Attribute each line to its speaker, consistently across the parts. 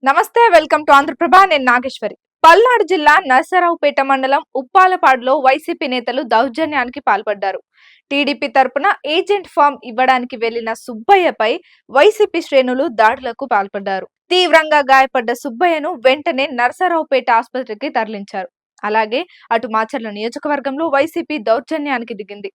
Speaker 1: నమస్తే, welcome to Andhraprabha. నేను నాగేశ్వరి. పల్నాడు జిల్లా నరసరావుపేట మండలం ఉప్పాలపాడులో వైసీపీ నేతలు దౌర్జన్యానికి పాల్పడ్డారు. టీడీపీ తరపున ఏజెంట్ ఫామ్ ఇవ్వడానికి వెళ్లిన సుబ్బయ్యపై వైసీపీ శ్రేణులు దాడులకు పాల్పడ్డారు. తీవ్రంగా గాయపడ్డ సుబ్బయ్యను వెంటనే నరసరావుపేట ఆసుపత్రికి తరలించారు. అలాగే అటు మాచర్ల నియోజకవర్గంలో వైసీపీ దౌర్జన్యానికి దిగింది.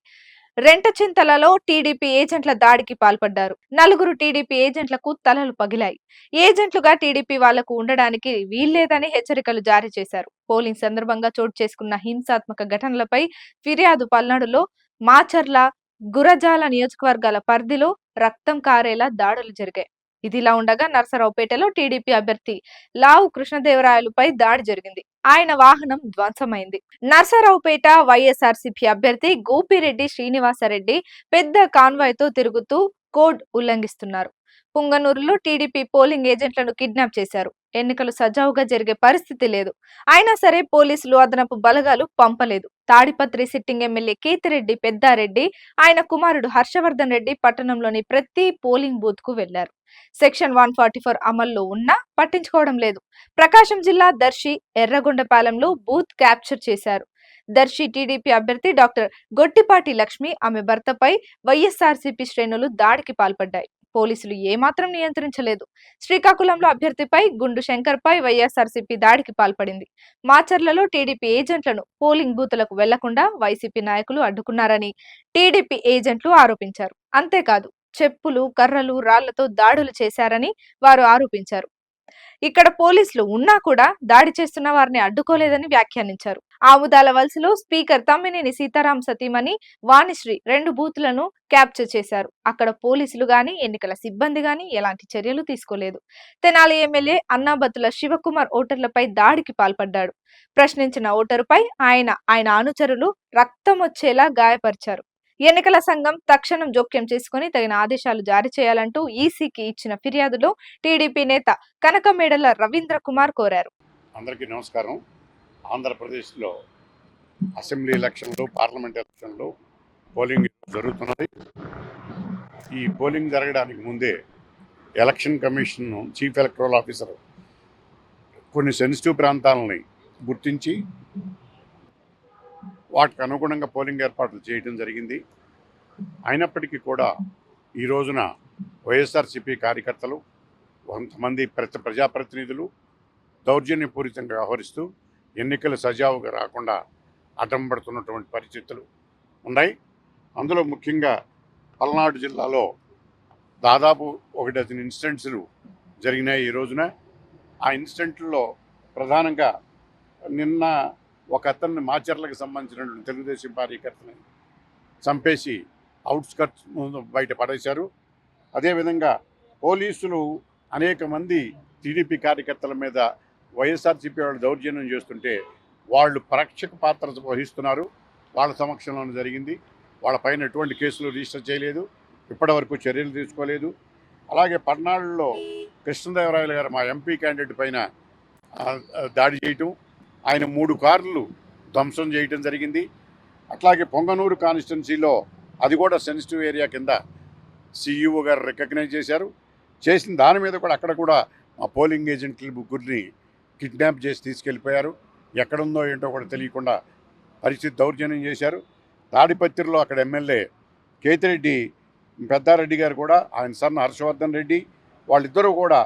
Speaker 1: రెంటచింతలలో టీడీపీ ఏజెంట్ల దాడికి పాల్పడ్డారు. నలుగురు టీడీపీ ఏజెంట్లకు తలలు పగిలాయి. ఏజెంట్లుగా టీడీపీ వాళ్లకు ఉండడానికి వీల్లేదని హెచ్చరికలు జారీ చేశారు. పోలింగ్ సందర్భంగా చోటు చేసుకున్న హింసాత్మక ఘటనలపై ఫిర్యాదు పల్నాడులో, మాచర్ల, గురజాల నియోజకవర్గాల పరిధిలో రక్తం కారేలా దాడులు జరిగాయి. ఇదిలా ఉండగా నరసరావుపేటలో టీడీపీ అభ్యర్థి లావు కృష్ణదేవరాయలుపై దాడి జరిగింది. ఆయన వాహనం ధ్వంసమైంది. నరసరావుపేట వైఎస్ఆర్సీపీ అభ్యర్థి గోపిరెడ్డి శ్రీనివాసరెడ్డి పెద్ద కాన్వాయ్ తో తిరుగుతూ కోడ్ ఉల్లంఘిస్తున్నారు. పుంగనూరులో టీడీపీ పోలింగ్ ఏజెంట్లను కిడ్నాప్ చేశారు. ఎన్నికలు సజావుగా జరిగే పరిస్థితి లేదు. అయినా సరే పోలీసులు అదనపు బలగాలు పంపలేదు. తాడిపత్రి సిట్టింగ్ ఎమ్మెల్యే కేతిరెడ్డి పెద్దారెడ్డి, ఆయన కుమారుడు హర్షవర్ధన్ రెడ్డి పట్టణంలోని ప్రతి పోలింగ్ బూత్ కు వెళ్లారు. సెక్షన్ 144 అమల్లో ఉన్నా పట్టించుకోవడం లేదు. ప్రకాశం జిల్లా దర్శి ఎర్రగొండపాలెంలో బూత్ క్యాప్చర్ చేశారు. దర్శి టీడీపీ అభ్యర్థి డాక్టర్ గొట్టిపాటి లక్ష్మి, ఆమె భర్తపై వైఎస్ఆర్సీపీ శ్రేణులు దాడికి పాల్పడ్డాయి. పోలీసులు ఏమాత్రం నియంత్రించలేదు. శ్రీకాకుళంలో అభ్యర్థిపై గుండు శంకర్ పై వైఎస్ఆర్సీపీ దాడికి పాల్పడింది. మాచర్లలో టీడీపీ ఏజెంట్లను పోలింగ్ బూతులకు వెళ్లకుండా వైసీపీ నాయకులు అడ్డుకున్నారని టీడీపీ ఏజెంట్లు ఆరోపించారు. అంతేకాదు, చెప్పులు, కర్రలు, రాళ్లతో దాడులు చేశారని వారు ఆరోపించారు. ఇక్కడ పోలీసులు ఉన్నా కూడా దాడి చేస్తున్న వారిని అడ్డుకోలేదని వ్యాఖ్యానించారు. ఆముదాల వలసలో స్పీకర్ తమ్మినేని సీతారాం సతీమణి వాణిశ్రీ 2 బూత్లను క్యాప్చర్ చేశారు. అక్కడ పోలీసులు గాని, ఎన్నికల సిబ్బంది గాని ఎలాంటి చర్యలు తీసుకోలేదు. తెనాలి ఎమ్మెల్యే అన్నాబత్తుల శివకుమార్ ఓటర్లపై దాడికి పాల్పడ్డాడు. ప్రశ్నించిన ఓటరుపై ఆయన అనుచరులు రక్తం వచ్చేలా గాయపరిచారు. ఎన్నికల సంఘం తక్షణం జోక్యం చేసుకుని తగిన ఆదేశాలు జారీ చేయాలంటూ ఈసీకి ఇచ్చిన ఫిర్యాదులో టీడీపీ నేత కనకమేడల రవీంద్ర కుమార్ కోరారు.
Speaker 2: అందరికీ నమస్కారం. ఆంధ్రప్రదేశ్లో అసెంబ్లీ ఎలక్షన్లు, పార్లమెంట్ ఎలక్షన్లు పోలింగ్ జరుగుతున్నది. ఈ పోలింగ్ జరగడానికి ముందే election commission chief electoral officer కొన్ని సెన్సిటివ్ ప్రాంతాలని గుర్తించి వాటికి అనుగుణంగా పోలింగ్ ఏర్పాట్లు చేయడం జరిగింది. అయినప్పటికీ కూడా ఈ రోజున వైఎస్ఆర్సీపీ కార్యకర్తలు, కొంతమంది ప్రజాప్రతినిధులు దౌర్జన్యపూరితంగా వ్యవహరిస్తూ ఎన్నికలు సజావుగా రాకుండా అడ్డం పడుతున్నటువంటి పరిస్థితులు ఉన్నాయి. అందులో ముఖ్యంగా పల్నాడు జిల్లాలో దాదాపు 1 డజన్ ఇన్సిడెంట్స్లు జరిగినాయి ఈ రోజున. ఆ ఇన్సిడెంట్లలో ప్రధానంగా నిన్న ఒక అతన్ని మాచర్లకు సంబంధించినటువంటి తెలుగుదేశం కార్యకర్తని చంపేసి అవుట్స్కట్స్ బయట పడేశారు. అదేవిధంగా పోలీసులు అనేక మంది టీడీపీ కార్యకర్తల మీద వైఎస్ఆర్సీపీ వాళ్ళు దౌర్జన్యం చేస్తుంటే వాళ్ళు పరక్షక పాత్ర వహిస్తున్నారు. వాళ్ళ సమక్షంలోనే జరిగింది. వాళ్ళపైన ఎటువంటి కేసులు రిజిస్టర్ చేయలేదు, ఇప్పటివరకు చర్యలు తీసుకోలేదు. అలాగే పల్నాడులో కృష్ణదేవరాయలు గారు మా ఎంపీ క్యాండిడేట్ పైన దాడి చేయటం, ఆయన 3 కార్లు ధ్వంసం చేయటం జరిగింది. అట్లాగే పొంగనూరు కాన్స్టిట్యున్సీలో అది కూడా సెన్సిటివ్ ఏరియా కింద సిఇఓ గారు రికగ్నైజ్ చేశారు. చేసిన దాని మీద కూడా అక్కడ కూడా మా పోలింగ్ ఏజెంట్లు 3 కిడ్నాప్ చేసి తీసుకెళ్ళిపోయారు. ఎక్కడుందో ఏంటో కూడా తెలియకుండా పరిస్థితి దౌర్జన్యం చేశారు. తాడిపత్రిలో అక్కడ ఎమ్మెల్యే కేతిరెడ్డి పెద్దారెడ్డి గారు కూడా, ఆయన సన్న హర్షవర్ధన్ రెడ్డి, వాళ్ళిద్దరూ కూడా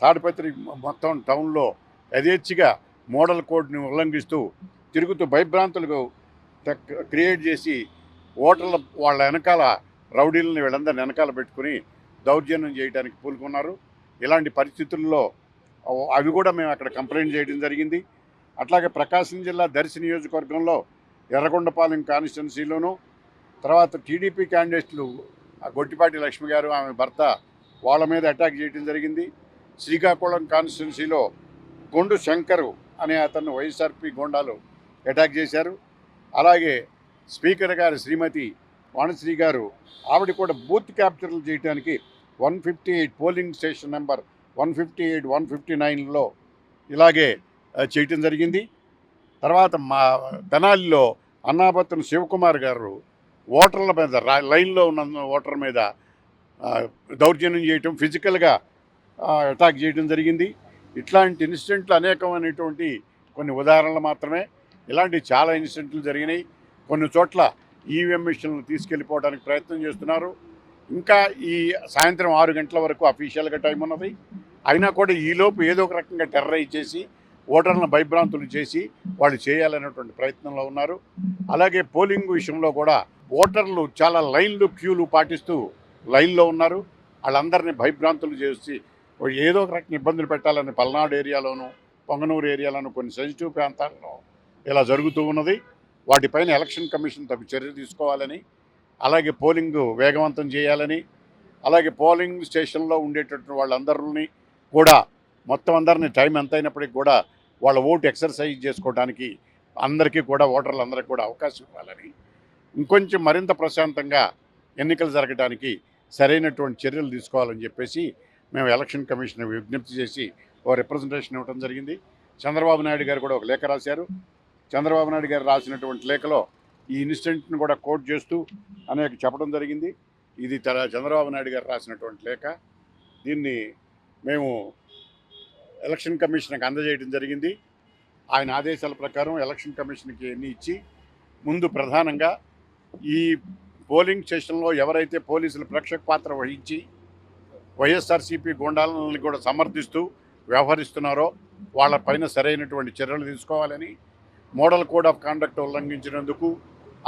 Speaker 2: తాడిపత్రి మొత్తం టౌన్లో యథేచ్ఛగా మోడల్ కోడ్ని ఉల్లంఘిస్తూ తిరుగుతూ భయభ్రాంతులకు క్రియేట్ చేసి ఓటర్ల వాళ్ళ వెనకాల రౌడీలని వీళ్ళందరినీ వెనకాల పెట్టుకుని దౌర్జన్యం చేయడానికి పూనుకున్నారు. ఇలాంటి పరిస్థితుల్లో అవి కూడా మేము అక్కడ కంప్లైంట్ చేయడం జరిగింది. అట్లాగే ప్రకాశం జిల్లా దర్శి నియోజకవర్గంలో ఎర్రగొండపాలెం కాన్స్టిట్యున్సీలోనూ, తర్వాత టీడీపీ క్యాండిడేట్లు గొట్టిపాటి లక్ష్మి గారు, ఆమె భర్త, వాళ్ళ మీద అటాక్ చేయడం జరిగింది. శ్రీకాకుళం కాన్స్టిట్యున్సీలో గుండు శంకరు అనే అతన్ని వైఎస్ఆర్పీ గోండాలు అటాక్ చేశారు. అలాగే స్పీకర్ గారు శ్రీమతి వాణిశ్రీ గారు, ఆవిడ కూడా బూత్ క్యాప్చర్లు చేయడానికి 158 పోలింగ్ స్టేషన్ నెంబర్ 158, 159లో ఇలాగే చేయటం జరిగింది. తర్వాత మా తెనాలిలో అన్నాబత్తున శివకుమార్ గారు ఓటర్ల మీద, లైన్లో ఉన్న ఓటర్ మీద దౌర్జన్యం చేయటం, ఫిజికల్గా అటాక్ చేయడం జరిగింది. ఇట్లాంటి ఇన్సిడెంట్లు అనేకమైనటువంటి కొన్ని ఉదాహరణలు మాత్రమే. ఇలాంటి చాలా ఇన్సిడెంట్లు జరిగినాయి. కొన్ని చోట్ల ఈవీఎం మిషన్లు తీసుకెళ్ళిపోవడానికి ప్రయత్నం చేస్తున్నారు. ఇంకా ఈ సాయంత్రం 6 గంటల వరకు అఫీషియల్గా టైం ఉన్నది. అయినా కూడా ఈలోపు ఏదో ఒక రకంగా టెర్రరైజ్ చేసి ఓటర్లను భయభ్రాంతులు చేసి వాళ్ళు చేయాలనేటువంటి ప్రయత్నంలో ఉన్నారు. అలాగే పోలింగ్ విషయంలో కూడా ఓటర్లు చాలా లైన్లు క్యూలు పాటిస్తూ లైన్లో ఉన్నారు. వాళ్ళందరినీ భయభ్రాంతులు చేసి ఏదో ఒక రకంగా ఇబ్బందులు పెట్టాలని పల్నాడు ఏరియాలోను, పొంగనూరు ఏరియాలోను కొన్ని సెన్సిటివ్ ప్రాంతాల్లో ఇలా జరుగుతూ ఉన్నది. వాటిపైన ఎలక్షన్ కమిషన్ తగు చర్య తీసుకోవాలని, అలాగే పోలింగ్ వేగవంతం చేయాలని, అలాగే పోలింగ్ స్టేషన్లో ఉండేటటువంటి వాళ్ళందరినీ కూడా మొత్తం అందరినీ టైం ఎంత అయినప్పటికీ కూడా వాళ్ళ ఓటు ఎక్సర్సైజ్ చేసుకోవడానికి అందరికీ కూడా ఓటర్లందరికీ కూడా అవకాశం ఇవ్వాలని, ఇంకొంచెం మరింత ప్రశాంతంగా ఎన్నికలు జరగడానికి సరైనటువంటి చర్యలు తీసుకోవాలని చెప్పేసి మేము ఎలక్షన్ కమిషన్ విజ్ఞప్తి చేసి ఓ రిప్రజెంటేషన్ ఇవ్వడం జరిగింది. చంద్రబాబు నాయుడు గారు కూడా ఒక లేఖ రాశారు. చంద్రబాబు నాయుడు గారు రాసినటువంటి లేఖలో ఈ ఇన్సిడెంట్ని కూడా కోట్ చేస్తూ అనేక చెప్పడం జరిగింది. ఇది చంద్రబాబు నాయుడు గారు రాసినటువంటి లేఖ. దీన్ని మేము ఎలక్షన్ కమిషన్కి అందజేయడం జరిగింది. ఆయన ఆదేశాల ప్రకారం ఎలక్షన్ కమిషన్కి ఎన్ని ఇచ్చి ముందు ప్రధానంగా ఈ పోలింగ్ స్టేషన్లో ఎవరైతే పోలీసులు ప్రేక్షక పాత్ర వహించి వైఎస్ఆర్సీపీ గూండాలను కూడా సమర్థిస్తూ వ్యవహరిస్తున్నారో వాళ్ళపైన సరైనటువంటి చర్యలు తీసుకోవాలని, మోడల్ కోడ్ ఆఫ్ కాండక్ట్ ఉల్లంఘించినందుకు,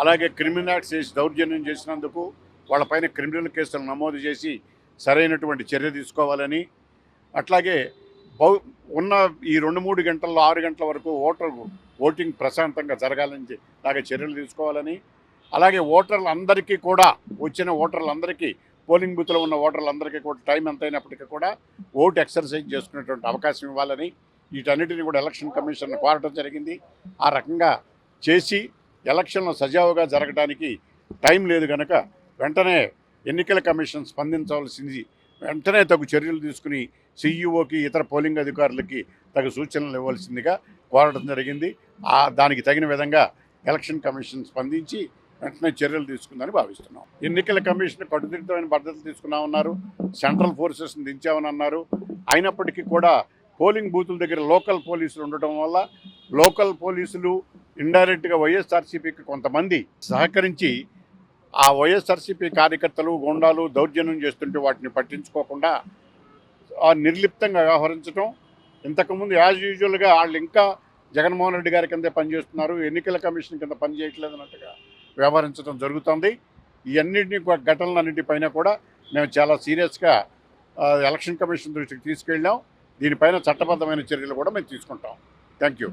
Speaker 2: అలాగే క్రిమినల్ యాక్ట్స్ చేసి దౌర్జన్యం చేసినందుకు వాళ్ళపైన క్రిమినల్ కేసులు నమోదు చేసి సరైనటువంటి చర్య తీసుకోవాలని, అట్లాగే ఉన్న ఈ 2-3 గంటల్లో 6 గంటల వరకు ఓటింగ్ ప్రశాంతంగా జరగాలని లాగా చర్యలు తీసుకోవాలని, అలాగే ఓటర్లందరికీ కూడా వచ్చిన ఓటర్లందరికీ పోలింగ్ బూత్లో ఉన్న ఓటర్లందరికీ కూడా టైం ఎంతైనప్పటికీ కూడా ఓటు ఎక్సర్సైజ్ చేసుకునేటువంటి అవకాశం ఇవ్వాలని వీటన్నిటిని కూడా ఎలక్షన్ కమిషన్ కోరటం జరిగింది. ఆ రకంగా చేసి ఎలక్షన్లు సజావుగా జరగడానికి టైం లేదు కనుక వెంటనే ఎన్నికల కమిషన్ స్పందించవలసింది, వెంటనే తగు చర్యలు తీసుకుని సీఈఓకి ఇతర పోలింగ్ అధికారులకి తగు సూచనలు ఇవ్వాల్సిందిగా కోరడం జరిగింది. దానికి తగిన విధంగా ఎలక్షన్ కమిషన్ స్పందించి వెంటనే చర్యలు తీసుకుందని భావిస్తున్నాం. ఎన్నికల కమిషన్ కట్టుదిట్టమైన పద్ధతులు తీసుకున్నామన్నారు, సెంట్రల్ ఫోర్సెస్ని దించామని అన్నారు. అయినప్పటికీ కూడా పోలింగ్ బూతుల దగ్గర లోకల్ పోలీసులు ఉండటం వల్ల లోకల్ పోలీసులు ఇండైరెక్ట్గా వైఎస్ఆర్సీపీకి కొంతమంది సహకరించి ఆ వైఎస్ఆర్సీపీ కార్యకర్తలు గూండాలు దౌర్జన్యం చేస్తుంటే వాటిని పట్టించుకోకుండా నిర్లిప్తంగా వ్యవహరించడం, ఇంతకుముందు యాజ్ యూజువల్గా వాళ్ళు ఇంకా జగన్మోహన్ రెడ్డి గారి కిందే పనిచేస్తున్నారు, ఎన్నికల కమిషన్ కింద పనిచేయట్లేదు అన్నట్టుగా వ్యవహరించడం జరుగుతుంది. ఈ అన్నింటినీ ఘటనలన్నింటిపైన కూడా మేము చాలా సీరియస్గా ఎలక్షన్ కమిషన్ దృష్టికి తీసుకెళ్ళాం. దీనిపైన చట్టబద్ధమైన చర్యలు కూడా మేము తీసుకుంటాం. Thank you.